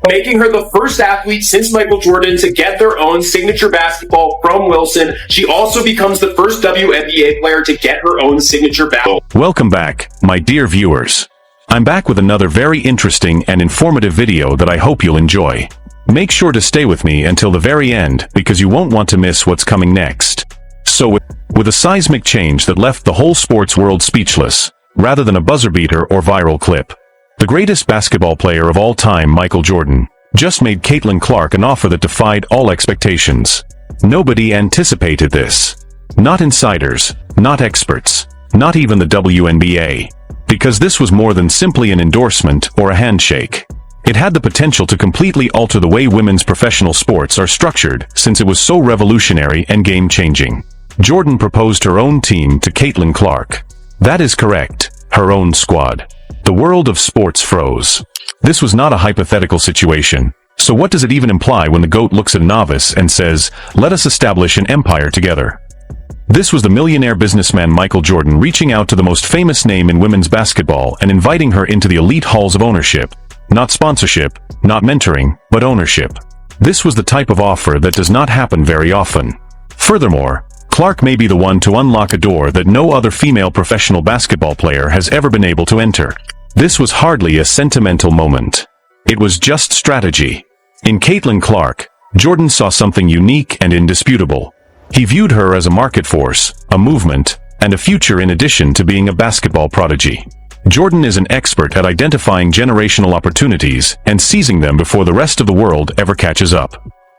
making her the first athlete since Michael Jordan to get their own signature basketball from Wilson. She also becomes the first WNBA player to get her own signature basketball. Welcome back, my dear viewers. I'm back with another very interesting and informative video that I hope you'll enjoy. Make sure to stay with me until the very end because you won't want to miss what's coming next. So with a seismic change that left the whole sports world speechless, rather than a buzzer beater or viral clip, the greatest basketball player of all time, Michael Jordan, just made Caitlin Clark an offer that defied all expectations. Nobody anticipated this. Not insiders, not experts, not even the WNBA. Because this was more than simply an endorsement or a handshake. It had the potential to completely alter the way women's professional sports are structured, since it was so revolutionary and game-changing. Jordan proposed her own team to Caitlin Clark. That is correct, her own squad. The world of sports froze. This was not a hypothetical situation. So what does it even imply when the GOAT looks at a novice and says, "Let us establish an empire together"? This was the millionaire businessman Michael Jordan reaching out to the most famous name in women's basketball and inviting her into the elite halls of ownership. Not sponsorship, not mentoring, but ownership. This was the type of offer that does not happen very often. Furthermore, Clark may be the one to unlock a door that no other female professional basketball player has ever been able to enter. This was hardly a sentimental moment. It was just strategy. In Caitlin Clark, Jordan saw something unique and indisputable. He viewed her as a market force, a movement, and a future in addition to being a basketball prodigy. Jordan is an expert at identifying generational opportunities and seizing them before the rest of the world ever catches up.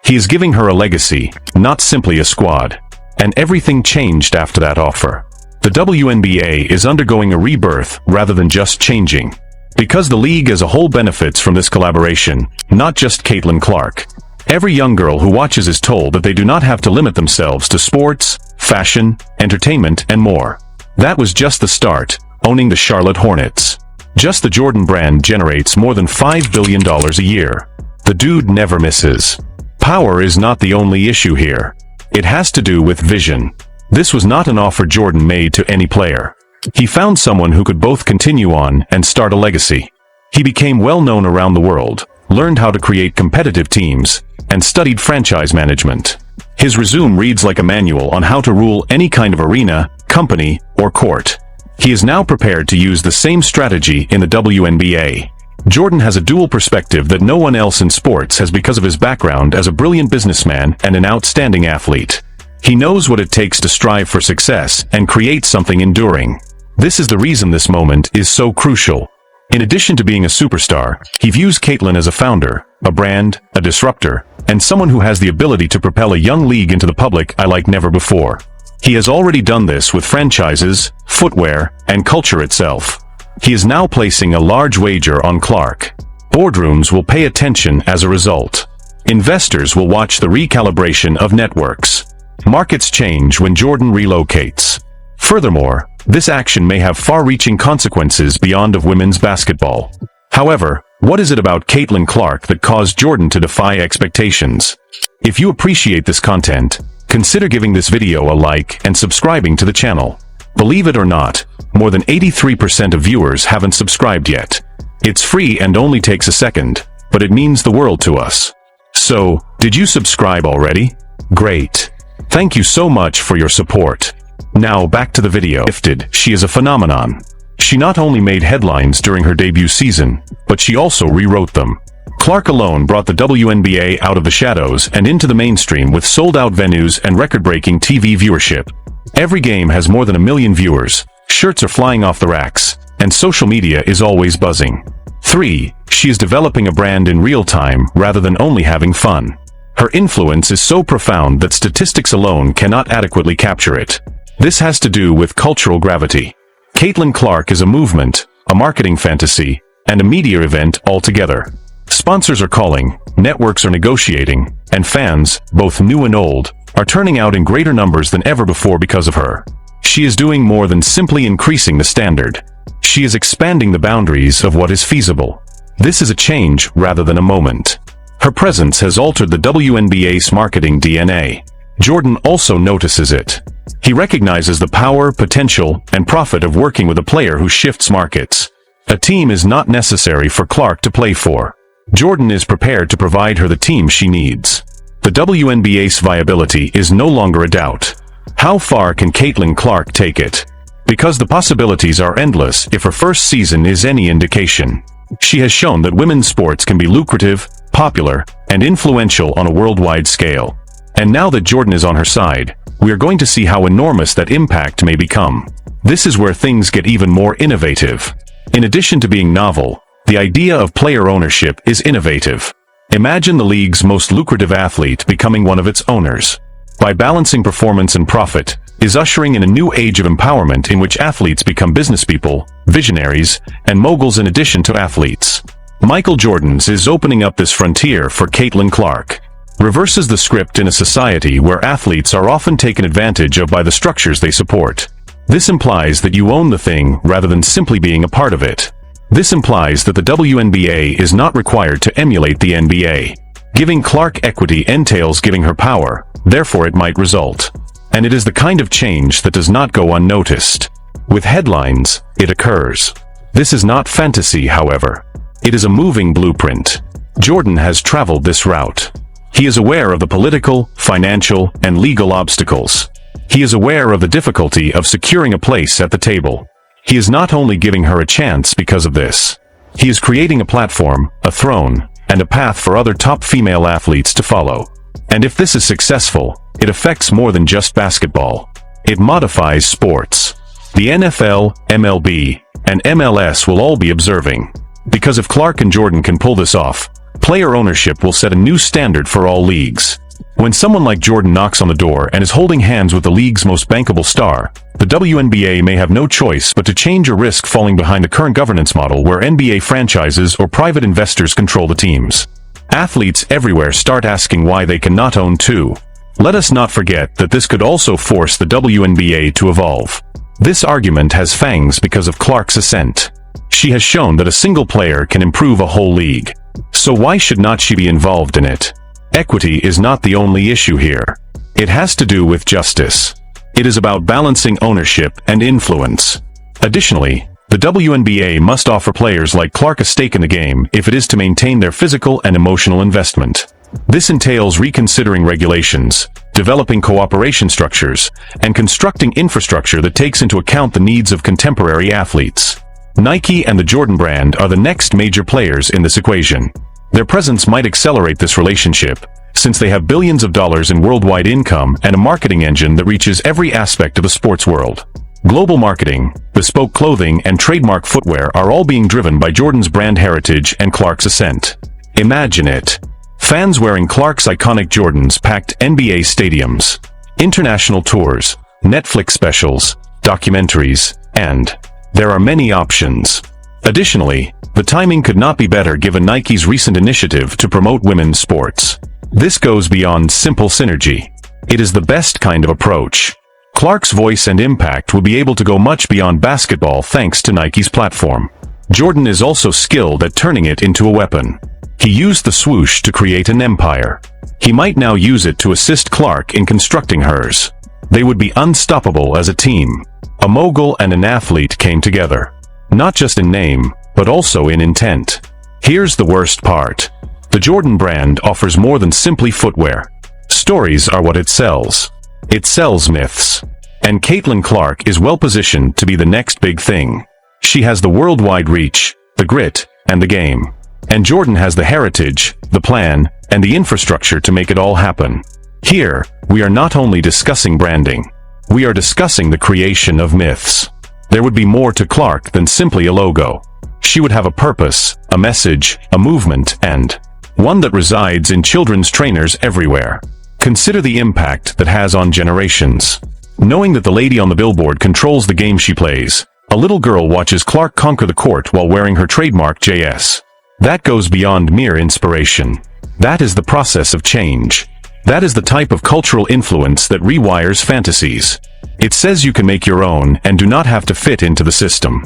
He is giving her a legacy, not simply a squad. And everything changed after that offer. The WNBA is undergoing a rebirth rather than just changing. Because the league as a whole benefits from this collaboration, not just Caitlin Clark. Every young girl who watches is told that they do not have to limit themselves to sports, fashion, entertainment, and more. That was just the start, owning the Charlotte Hornets. Just the Jordan brand generates more than $5 billion a year. The dude never misses. Power is not the only issue here. It has to do with vision. This was not an offer Jordan made to any player. He found someone who could both continue on and start a legacy. He became well known around the world, learned how to create competitive teams, and studied franchise management. His resume reads like a manual on how to rule any kind of arena, company, or court. He is now prepared to use the same strategy in the WNBA. Jordan has a dual perspective that no one else in sports has because of his background as a brilliant businessman and an outstanding athlete. He knows what it takes to strive for success and create something enduring. This is the reason this moment is so crucial. In addition to being a superstar, he views Caitlin as a founder, a brand, a disruptor, and someone who has the ability to propel a young league into the public eye like never before. He has already done this with franchises, footwear, and culture itself. He is now placing a large wager on Clark. Boardrooms will pay attention as a result. Investors will watch the recalibration of networks. Markets change when Jordan relocates. Furthermore, this action may have far-reaching consequences beyond of women's basketball. However, what is it about Caitlin Clark that caused Jordan to defy expectations? If you appreciate this content, consider giving this video a like and subscribing to the channel. Believe it or not, more than 83% of viewers haven't subscribed yet. It's free and only takes a second, but it means the world to us. So, did you subscribe already? Great. Thank you so much for your support. Now back to the video. Gifted, she is a phenomenon. She not only made headlines during her debut season, but she also rewrote them. Clark alone brought the WNBA out of the shadows and into the mainstream with sold-out venues and record-breaking TV viewership. Every game has more than 1 million viewers, shirts are flying off the racks, and social media is always buzzing. 3. She is developing a brand in real time rather than only having fun. Her influence is so profound that statistics alone cannot adequately capture it. This has to do with cultural gravity. Caitlin Clark is a movement, a marketing fantasy, and a media event altogether. Sponsors are calling, networks are negotiating, and fans, both new and old, are turning out in greater numbers than ever before because of her. She is doing more than simply increasing the standard. She is expanding the boundaries of what is feasible. This is a change rather than a moment. Her presence has altered the WNBA's marketing DNA. Jordan also notices it. He recognizes the power, potential, and profit of working with a player who shifts markets. A team is not necessary for Clark to play for. Jordan is prepared to provide her the team she needs. The WNBA's viability is no longer a doubt. How far can Caitlin Clark take it? Because the possibilities are endless if her first season is any indication. She has shown that women's sports can be lucrative, popular, and influential on a worldwide scale. And now that Jordan is on her side, we are going to see how enormous that impact may become. This is where things get even more innovative. In addition to being novel, the idea of player ownership is innovative. Imagine the league's most lucrative athlete becoming one of its owners. By balancing performance and profit, is ushering in a new age of empowerment in which athletes become businesspeople, visionaries, and moguls in addition to athletes. Michael Jordan's is opening up this frontier for Caitlin Clark. Reverses the script in a society where athletes are often taken advantage of by the structures they support. This implies that you own the thing rather than simply being a part of it. This implies that the WNBA is not required to emulate the NBA. Giving Clark equity entails giving her power, therefore it might result. And it is the kind of change that does not go unnoticed. With headlines, it occurs. This is not fantasy, however. It is a moving blueprint. Jordan has traveled this route. He is aware of the political, financial, and legal obstacles. He is aware of the difficulty of securing a place at the table. He is not only giving her a chance because of this. He is creating a platform, a throne, and a path for other top female athletes to follow. And if this is successful, it affects more than just basketball. It modifies sports. The NFL, MLB, and MLS will all be observing. Because if Clark and Jordan can pull this off, player ownership will set a new standard for all leagues. When someone like Jordan knocks on the door and is holding hands with the league's most bankable star, the WNBA may have no choice but to change or risk falling behind the current governance model where NBA franchises or private investors control the teams. Athletes everywhere start asking why they cannot own too. Let us not forget that this could also force the WNBA to evolve. This argument has fangs because of Clark's ascent. She has shown that a single player can improve a whole league. So why should not she be involved in it? Equity is not the only issue here. It has to do with justice. It is about balancing ownership and influence. Additionally, the WNBA must offer players like Clark a stake in the game if it is to maintain their physical and emotional investment. This entails reconsidering regulations, developing cooperation structures, and constructing infrastructure that takes into account the needs of contemporary athletes. Nike and the Jordan brand are the next major players in this equation. Their presence might accelerate this relationship, since they have billions of dollars in worldwide income and a marketing engine that reaches every aspect of the sports world. Global marketing, bespoke clothing, and trademark footwear are all being driven by Jordan's brand heritage and Clark's ascent. Imagine it. Fans wearing Clark's iconic Jordans packed NBA stadiums, international tours, Netflix specials, documentaries, and there are many options. Additionally, the timing could not be better given Nike's recent initiative to promote women's sports. This goes beyond simple synergy. It is the best kind of approach. Clark's voice and impact will be able to go much beyond basketball thanks to Nike's platform. Jordan is also skilled at turning it into a weapon. He used the swoosh to create an empire. He might now use it to assist Clark in constructing hers. They would be unstoppable as a team. A mogul and an athlete came together. Not just in name, but also in intent. Here's the worst part. The Jordan brand offers more than simply footwear. Stories are what it sells. It sells myths. And Caitlin Clark is well positioned to be the next big thing. She has the worldwide reach, the grit, and the game. And Jordan has the heritage, the plan, and the infrastructure to make it all happen. Here, we are not only discussing branding. We are discussing the creation of myths. There would be more to Clark than simply a logo. She would have a purpose, a message, a movement, and one that resides in children's trainers everywhere. Consider the impact that has on generations. Knowing that the lady on the billboard controls the game she plays, a little girl watches Clark conquer the court while wearing her trademark JS. That goes beyond mere inspiration. That is the process of change. That is the type of cultural influence that rewires fantasies. It says you can make your own and do not have to fit into the system.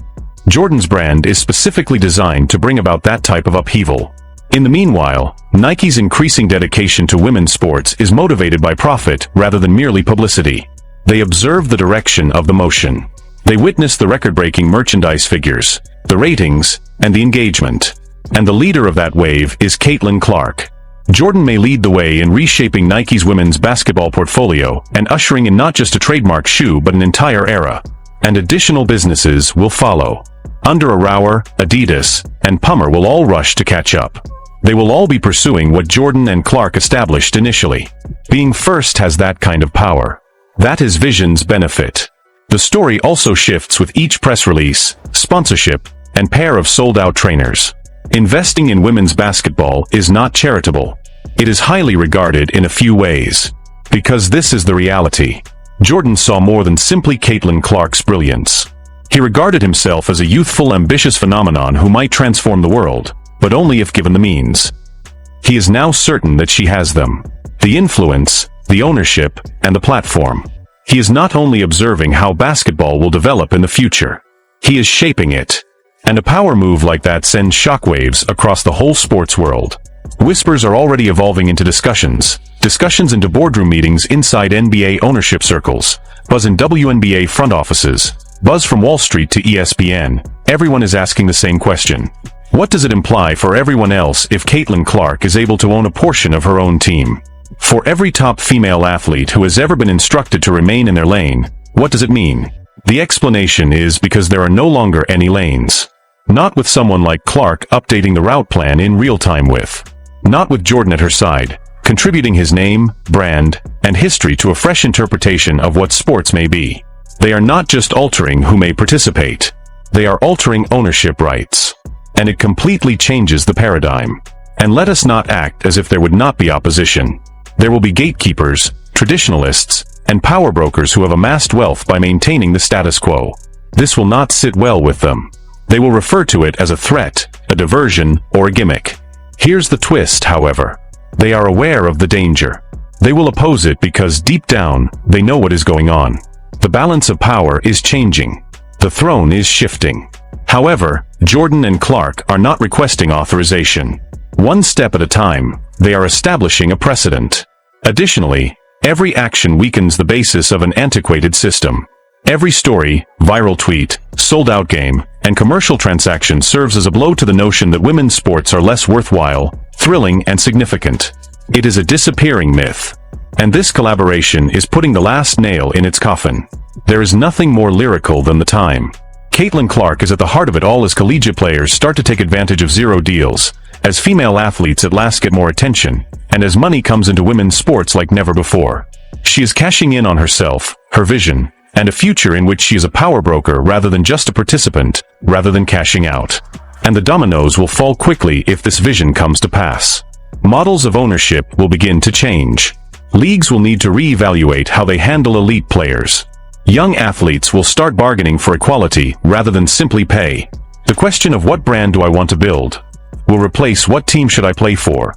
Jordan's brand is specifically designed to bring about that type of upheaval. In the meanwhile, Nike's increasing dedication to women's sports is motivated by profit rather than merely publicity. They observe the direction of the motion. They witness the record-breaking merchandise figures, the ratings, and the engagement. And the leader of that wave is Caitlin Clark. Jordan may lead the way in reshaping Nike's women's basketball portfolio and ushering in not just a trademark shoe but an entire era. And additional businesses will follow. Under Armour, Adidas, and Puma will all rush to catch up. They will all be pursuing what Jordan and Clark established initially. Being first has that kind of power. That is vision's benefit. The story also shifts with each press release, sponsorship, and pair of sold-out trainers. Investing in women's basketball is not charitable. It is highly regarded in a few ways. Because this is the reality. Jordan saw more than simply Caitlin Clark's brilliance. He regarded himself as a youthful, ambitious phenomenon who might transform the world, but only if given the means. He is now certain that she has them. The influence, the ownership, and the platform. He is not only observing how basketball will develop in the future. He is shaping it. And a power move like that sends shockwaves across the whole sports world. Whispers are already evolving into discussions into boardroom meetings inside NBA ownership circles, buzz in WNBA front offices, buzz from Wall Street to ESPN. Everyone is asking the same question. What does it imply for everyone else if Caitlin Clark is able to own a portion of her own team? For every top female athlete who has ever been instructed to remain in their lane, what does it mean? The explanation is because there are no longer any lanes. Not with someone like Clark updating the route plan in real time not with Jordan at her side, contributing his name, brand, and history to a fresh interpretation of what sports may be. They are not just altering who may participate. They are altering ownership rights. And it completely changes the paradigm. And let us not act as if there would not be opposition. There will be gatekeepers, traditionalists, and power brokers who have amassed wealth by maintaining the status quo. This will not sit well with them. They will refer to it as a threat, a diversion, or a gimmick. Here's the twist, however. They are aware of the danger. They will oppose it because deep down, they know what is going on. The balance of power is changing. The throne is shifting. However, Jordan and Clark are not requesting authorization. One step at a time, they are establishing a precedent. Additionally, every action weakens the basis of an antiquated system. Every story, viral tweet, sold-out game, and commercial transaction serves as a blow to the notion that women's sports are less worthwhile, thrilling, and significant. It is a disappearing myth. And this collaboration is putting the last nail in its coffin. There is nothing more lyrical than the time. Caitlin Clark is at the heart of it all as collegiate players start to take advantage of zero deals, as female athletes at last get more attention, and as money comes into women's sports like never before. She is cashing in on herself, her vision, and a future in which she is a power broker rather than just a participant, rather than cashing out. And the dominoes will fall quickly if this vision comes to pass. Models of ownership will begin to change. Leagues will need to reevaluate how they handle elite players. Young athletes will start bargaining for equality rather than simply pay. The question of what brand do I want to build will replace what team should I play for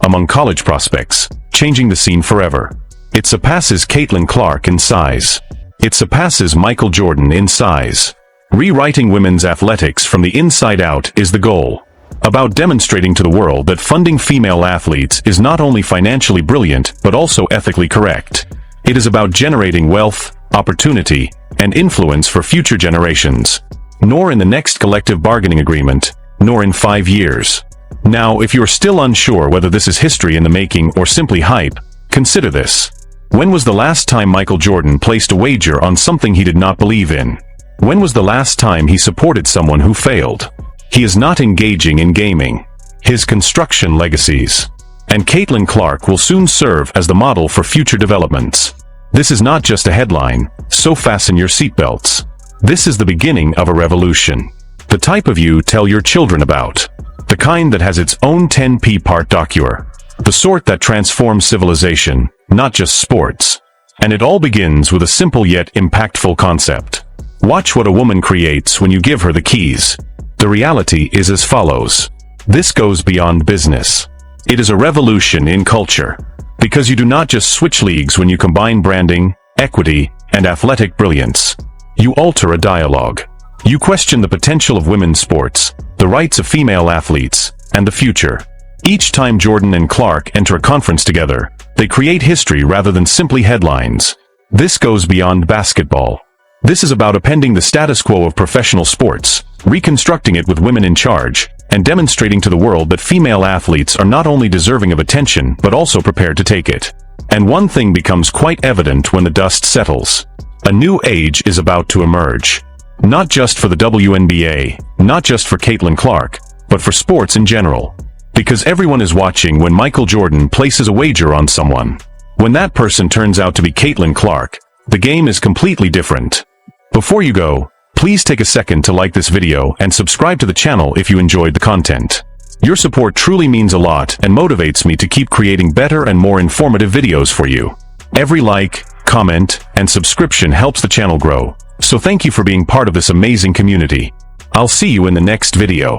among college prospects, changing the scene forever. It surpasses Caitlin Clark in size. It surpasses Michael Jordan in size. Rewriting women's athletics from the inside out is the goal. About demonstrating to the world that funding female athletes is not only financially brilliant but also ethically correct. It is about generating wealth, opportunity, and influence for future generations. Nor in the next collective bargaining agreement, nor in 5 years. Now, if you're still unsure whether this is history in the making or simply hype, consider this. When was the last time Michael Jordan placed a wager on something he did not believe in? When was the last time he supported someone who failed? He is not engaging in gaming. His construction legacies. And Caitlin Clark will soon serve as the model for future developments. This is not just a headline, so fasten your seatbelts. This is the beginning of a revolution. The type of you tell your children about. The kind that has its own 10p part documentary. The sort that transforms civilization, not just sports. And it all begins with a simple yet impactful concept. Watch what a woman creates when you give her the keys. The reality is as follows. This goes beyond business. It is a revolution in culture. Because you do not just switch leagues when you combine branding, equity, and athletic brilliance. You alter a dialogue. You question the potential of women's sports, the rights of female athletes, and the future. Each time Jordan and Clark enter a conference together, they create history rather than simply headlines. This goes beyond basketball. This is about upending the status quo of professional sports, reconstructing it with women in charge, and demonstrating to the world that female athletes are not only deserving of attention but also prepared to take it. And one thing becomes quite evident when the dust settles. A new age is about to emerge. Not just for the WNBA, not just for Caitlin Clark, but for sports in general. Because everyone is watching when Michael Jordan places a wager on someone. When that person turns out to be Caitlin Clark, the game is completely different. Before you go, please take a second to like this video and subscribe to the channel if you enjoyed the content. Your support truly means a lot and motivates me to keep creating better and more informative videos for you. Every like, comment, and subscription helps the channel grow, so thank you for being part of this amazing community. I'll see you in the next video.